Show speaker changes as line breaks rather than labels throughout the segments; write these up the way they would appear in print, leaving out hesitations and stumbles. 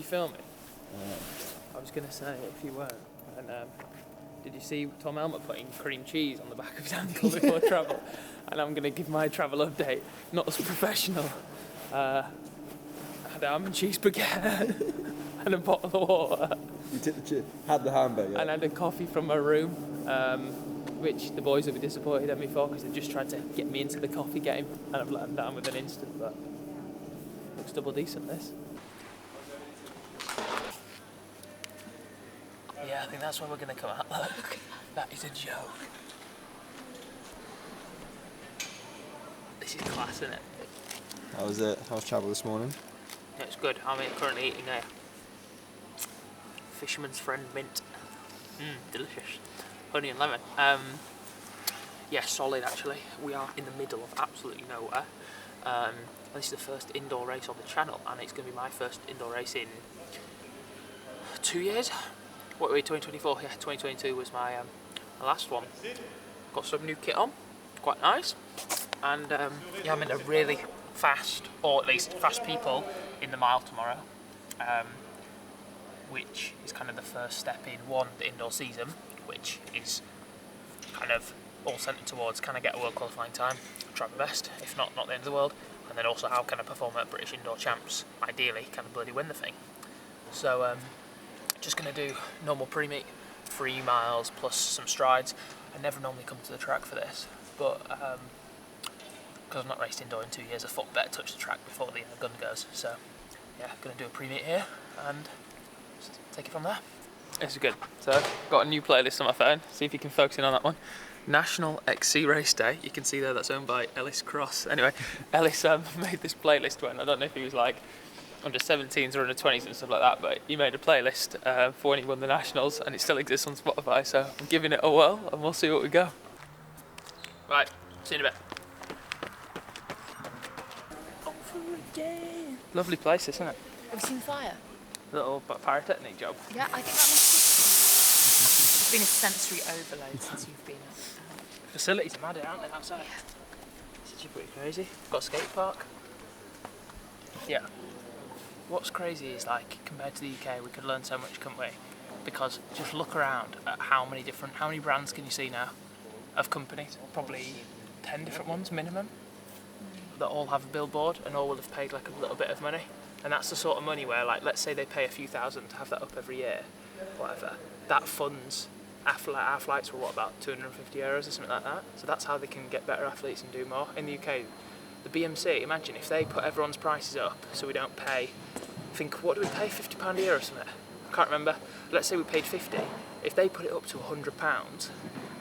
filming? I was going to say, if you weren't, and did you see Tom Elmer putting cream cheese on the back of his ankle before travel? And I'm going to give my travel update, not as professional. I had almond cheese baguette and a bottle of water.
You had the hamburger?
And I had a coffee from my room, which the boys will be disappointed at me for because they just tried to get me into the coffee game and I've let them down with an instant, but looks double decent, this. Yeah, I think that's where we're going to come out. Look, that is a joke. This is class, isn't it?
How was it? How was travel this morning?
Yeah, it's good. I'm currently eating a Fisherman's Friend mint. Delicious. Honey and lemon. Yeah, solid actually. We are in the middle of absolutely nowhere. This is the first indoor race on the channel, and it's going to be my first indoor race in 2 years. What were we, 2024? Yeah, 2022 was my last one. Got some new kit on, quite nice. And yeah, I'm in a really fast, or at least fast people in the mile tomorrow, which is kind of the first step in the indoor season, which is kind of all centred towards can I get a world qualifying time, try my best, if not the end of the world, and then also how can I perform at British Indoor Champs, ideally kind of bloody win the thing. So just going to do normal pre-meet, 3 miles plus some strides. I never normally come to the track for this, but because I've not raced indoor in 2 years, I thought better touch the track before the gun goes. So yeah, going to do a pre-meet here and just take it from there. This is good. So I've got a new playlist on my phone, see if you can focus in on that one. National XC Race Day, you can see there that's owned by Ellis Cross. Anyway, Ellis made this playlist when, I don't know if he was like under 17s or under 20s and stuff like that, but he made a playlist for when he won the Nationals, and it still exists on Spotify, so I'm giving it a whirl and we'll see what we go. Right, see you in a bit. Over again. Lovely place, isn't it?
Have you seen the fire?
Little pyrotechnic job.
Yeah, I think that must be... It's been a sensory overload since you've been at...
Facilities are mad, aren't they, outside?
Yeah.
It's actually pretty crazy. Got a skate park. Yeah. What's crazy is, like, compared to the UK, we could learn so much, couldn't we? Because just look around at how many brands can you see now of companies? Probably 10 different ones minimum that all have a billboard and all will have paid like a little bit of money. And that's the sort of money where, like, let's say they pay a few thousand to have that up every year, whatever. That funds our flights were, what, about €250 or something like that? So that's how they can get better athletes and do more. In the UK, the BMC, imagine if they put everyone's prices up so we don't pay, what do we pay, £50 a year or something? I can't remember. Let's say we paid 50. If they put it up to £100,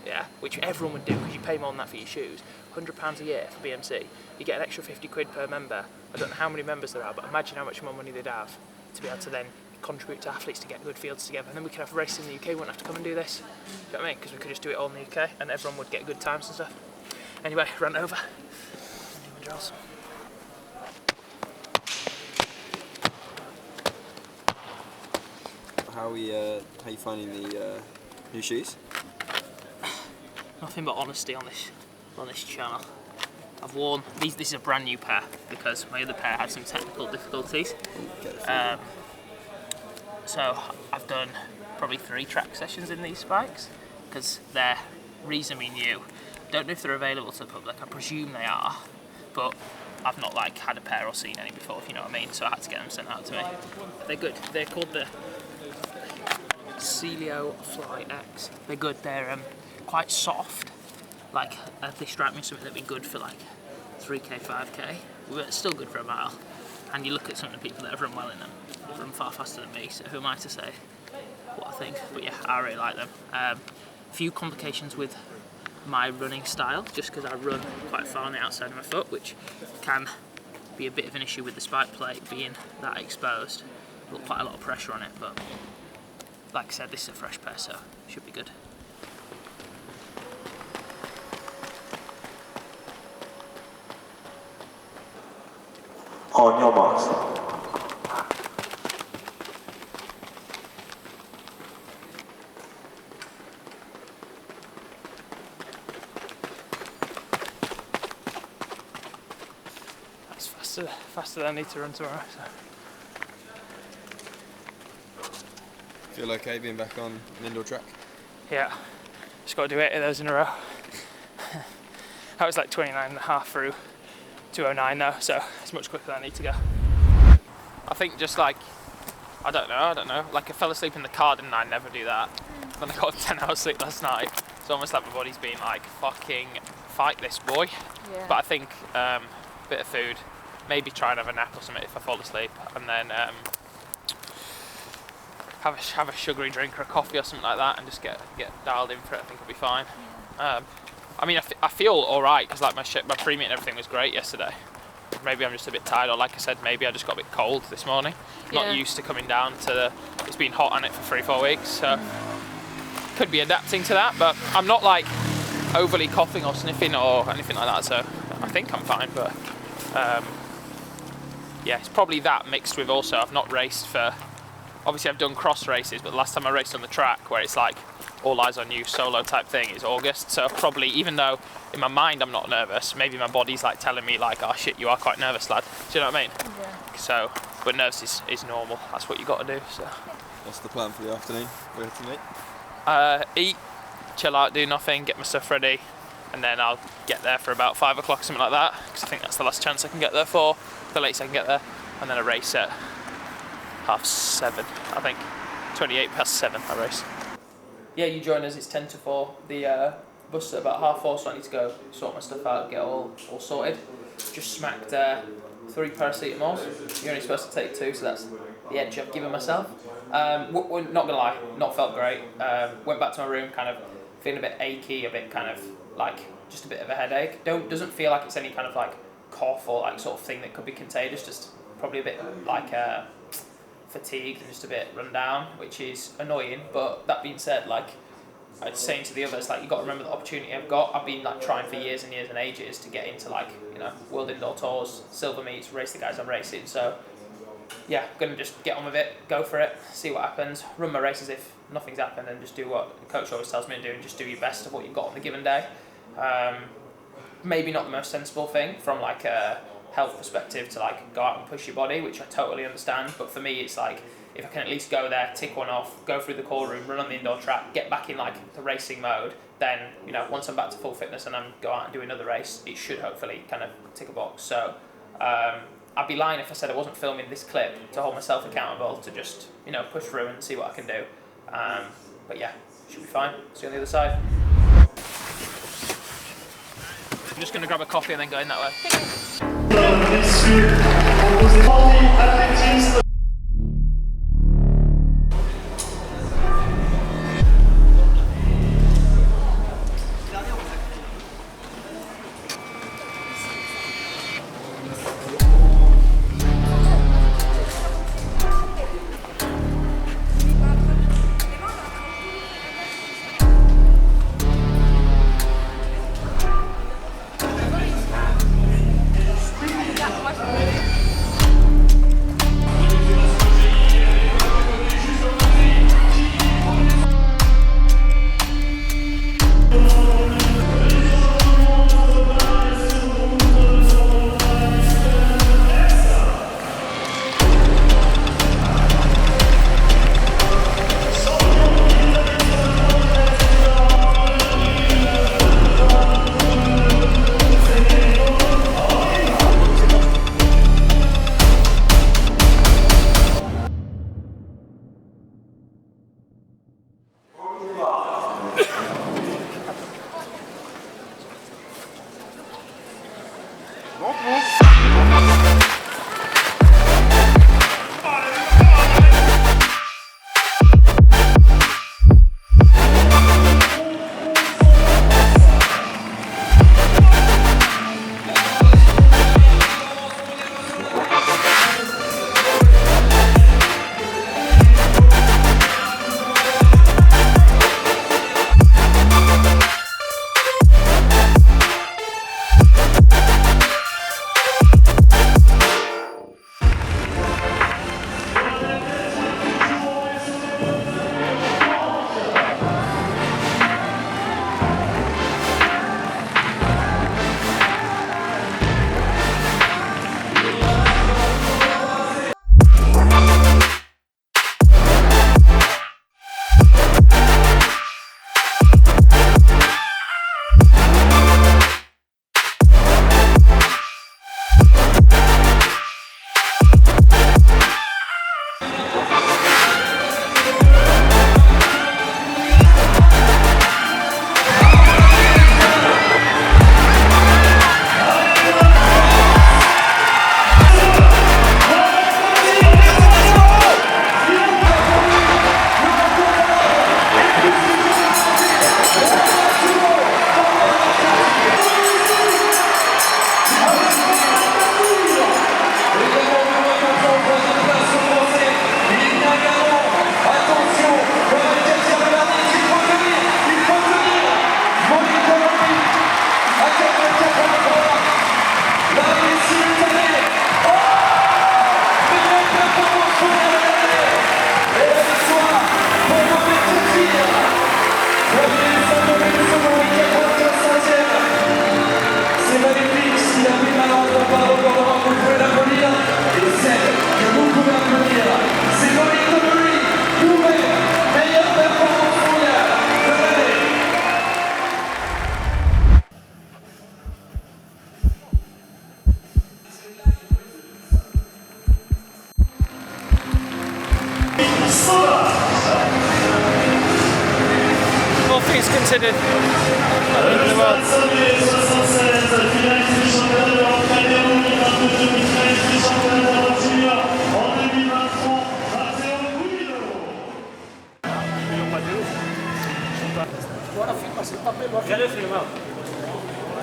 yeah, which everyone would do because you pay more than that for your shoes, £100 a year for BMC, you get an extra 50 quid per member. I don't know how many members there are, but imagine how much more money they'd have to be able to then contribute to athletes to get good fields together. And then we could have races in the UK, we wouldn't have to come and do this. You know what I mean? Because we could just do it all in the UK and everyone would get good times and stuff. Anyway, run over. Drills.
How are you finding the new shoes?
Nothing but honesty on this channel. I've worn these. This is a brand new pair because my other pair had some technical difficulties. So I've done probably 3 track sessions in these spikes because they're reasonably new. Don't know if they're available to the public. I presume they are, but I've not like had a pair or seen any before, if you know what I mean. So I had to get them sent out to me. They're good. They're called the Celio Fly X. They're good. They're quite soft. Like they strike me as something that'd be good for like 3k, 5k. But it's still good for a mile. And you look at some of the people that have run well in them, run far faster than me. So who am I to say what I think? But yeah, I really like them. Few complications with my running style, just because I run quite far on the outside of my foot, which can be a bit of an issue with the spike plate being that exposed. Got quite a lot of pressure on it, but like I said, this is a fresh pair, so it should be good.
On your marks.
That's faster than I need to run tomorrow. So.
Feel okay being back on an indoor track?
Yeah, just got to do 8 of those in a row. I was like 29.5 through 209 though, so it's much quicker than I need to go. I think just like, I don't know, like I fell asleep in the car, didn't I? Never do that. Then I got 10 hours sleep last night. It's almost like my body's been like, fucking fight this boy.
Yeah.
But I think a bit of food, maybe try and have a nap or something if I fall asleep, and then have a sugary drink or a coffee or something like that, and just get dialed in for it. I think I'll be fine. I mean, I feel all right because like my pre-meet and everything was great yesterday. Maybe I'm just a bit tired, or like I said, maybe I just got a bit cold this morning. Not used to coming down to it's been hot on it for 3-4 weeks, so could be adapting to that. But I'm not like overly coughing or sniffing or anything like that, so I think I'm fine. But yeah, it's probably that mixed with also I've not raced for. Obviously, I've done cross races, but the last time I raced on the track, where it's like all eyes on you solo type thing, is August. So probably, even though in my mind I'm not nervous, maybe my body's like telling me like, oh shit, you are quite nervous, lad. Do you know what I mean?
Yeah.
So, but nerves is normal. That's what you got to do. So.
What's the plan for the afternoon? Where to meet?
Eat, chill out, do nothing, get my stuff ready, and then I'll get there for about 5 o'clock, something like that, because I think that's the last chance I can get there for, the latest I can get there, and then a race at 7:30, I think. 7:28 I race. Yeah, you join us, it's 10 to 4. The bus at about 4:30, so I need to go sort my stuff out, get all sorted. Just smacked 3 paracetamols. You're only supposed to take 2, so that's the edge I've given myself. We're not gonna lie, not felt great. Went back to my room, kind of feeling a bit achy, a bit kind of like just a bit of a headache. Doesn't feel like it's any kind of like cough or like sort of thing that could be contagious. Just probably a bit like fatigued and just a bit run down, which is annoying. But that being said, like I was saying to the others, like you got to remember the opportunity I've got. I've been like trying for years and years and ages to get into like world indoor tours, silver meets, race the guys I'm racing. So yeah, gonna just get on with it, go for it, see what happens, run my races if nothing's happened, and just do what the coach always tells me to do, and just do your best of what you've got on the given day. Maybe not the most sensible thing from like a health perspective to like go out and push your body, which I totally understand, but for me it's like if I can at least go there, tick one off, go through the call room, run on the indoor track, get back in like the racing mode, then once I'm back to full fitness and I'm go out and do another race, it should hopefully kind of tick a box. So I'd be lying if I said I wasn't filming this clip to hold myself accountable to just push through and see what I can do. But yeah, should be fine. See you on the other side. I'm just going to grab a coffee and then go in that way.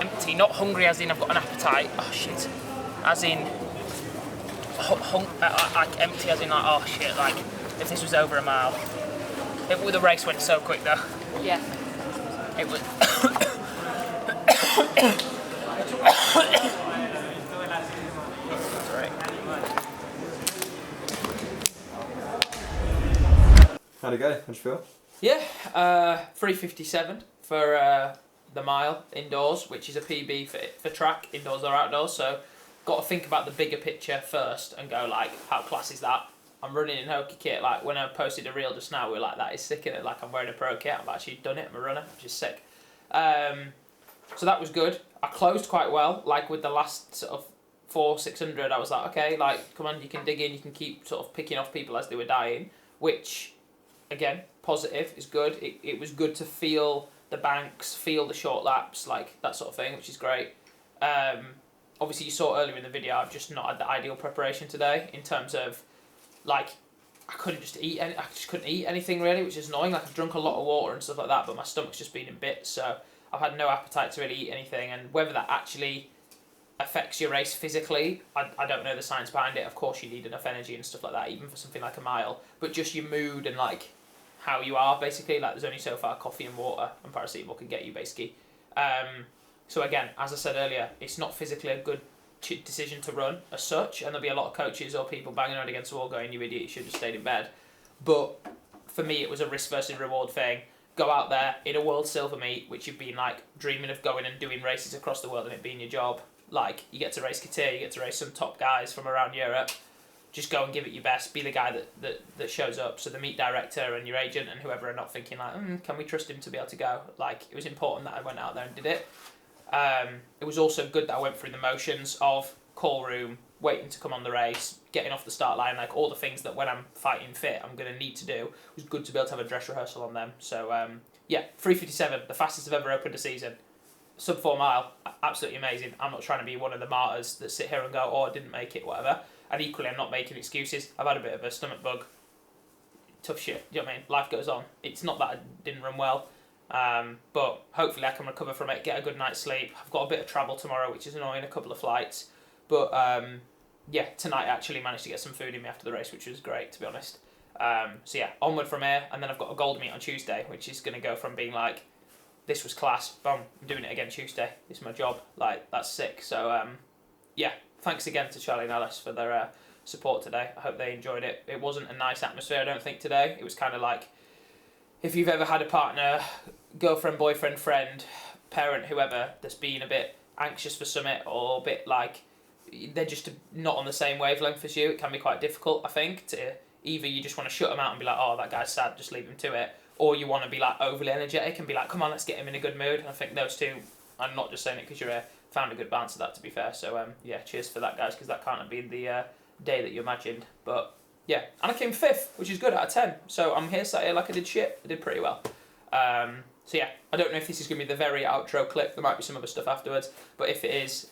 Empty, not hungry as in I've got an appetite. Oh shit. As in, like empty as in like, oh shit, like if this was over a mile. The race went so quick though.
Yeah.
It was.
How'd it go? How'd you feel?
Yeah, 3:57 for the mile indoors, which is a PB for track, indoors or outdoors. So, got to think about the bigger picture first and go like, how class is that? I'm running in Hokey kit. Like when I posted a reel just now, we were like, that is sick in it. Like I'm wearing a pro kit. I've actually done it. I'm a runner, which is sick. So that was good. I closed quite well. Like with the last sort of 400-600, I was like, okay, like come on, you can dig in. You can keep sort of picking off people as they were dying, which again, positive is good. It was good to feel the banks, feel the short laps, like that sort of thing, which is great. Obviously, you saw earlier in the video, I've just not had the ideal preparation today in terms of, like, I just couldn't eat anything really, which is annoying. Like, I've drunk a lot of water and stuff like that, but my stomach's just been in bits, so I've had no appetite to really eat anything, and whether that actually affects your race physically, I don't know the science behind it. Of course, you need enough energy and stuff like that, even for something like a mile, but just your mood and, like, how you are, basically. Like, there's only so far coffee and water and paracetamol can get you, basically. So again, as I said earlier, it's not physically a good decision to run as such, and there'll be a lot of coaches or people banging around against the wall going, you idiot, you should have stayed in bed. But for me, it was a risk versus reward thing. Go out there in a world silver meet, which you've been like dreaming of going and doing races across the world and it being your job. Like, you get to race Katir, you get to race some top guys from around Europe. Just go and give it your best. Be the guy that shows up. So the meet director and your agent and whoever are not thinking like, can we trust him to be able to go? Like, it was important that I went out there and did it. It was also good that I went through the motions of call room, waiting to come on the race, getting off the start line, like all the things that when I'm fighting fit I'm going to need to do. It was good to be able to have a dress rehearsal on them. So yeah, 3:57, the fastest I've ever opened a season. Sub 4 mile, absolutely amazing. I'm not trying to be one of the martyrs that sit here and go, oh, I didn't make it, whatever. And equally, I'm not making excuses. I've had a bit of a stomach bug. Tough shit, do you know what I mean? Life goes on. It's not that I didn't run well, but hopefully I can recover from it, get a good night's sleep. I've got a bit of travel tomorrow, which is annoying, a couple of flights. But yeah, tonight I actually managed to get some food in me after the race, which was great, to be honest. So yeah, onward from here, and then I've got a gold meet on Tuesday, which is going to go from being like, this was class, boom, I'm doing it again Tuesday. It's my job, like, that's sick. So yeah, thanks again to Charlie and Alice for their support today. I hope they enjoyed it. It wasn't a nice atmosphere, I don't think, today. It was kind of like, if you've ever had a partner, girlfriend, boyfriend, friend, parent, whoever, that's been a bit anxious for something or a bit like, they're just not on the same wavelength as you, it can be quite difficult, I think, to either you just want to shut them out and be like, oh, that guy's sad, just leave him to it, or you want to be like overly energetic and be like, come on, let's get him in a good mood. And I think those two, I'm not just saying it because you're here, found a good balance of that, to be fair. So yeah, cheers for that, guys, because that can't have been the day that you imagined. But yeah, and I came 5th, which is good out of 10. So I'm here sat here like I did shit. I did pretty well. So yeah, I don't know if this is going to be the very outro clip. There might be some other stuff afterwards. But if it is,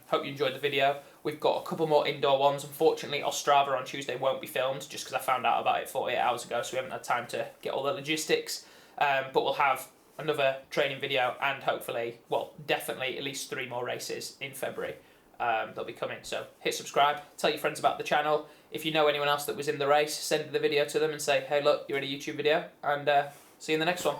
hope you enjoyed the video. We've got a couple more indoor ones. Unfortunately, STRAVA on Tuesday won't be filmed just because I found out about it 48 hours ago. So we haven't had time to get all the logistics. But we'll have another training video and hopefully, well, definitely at least 3 more races in February. They'll be coming. So hit subscribe. Tell your friends about the channel. If you know anyone else that was in the race, send the video to them and say, hey, look, you're in a YouTube video. And see you in the next one.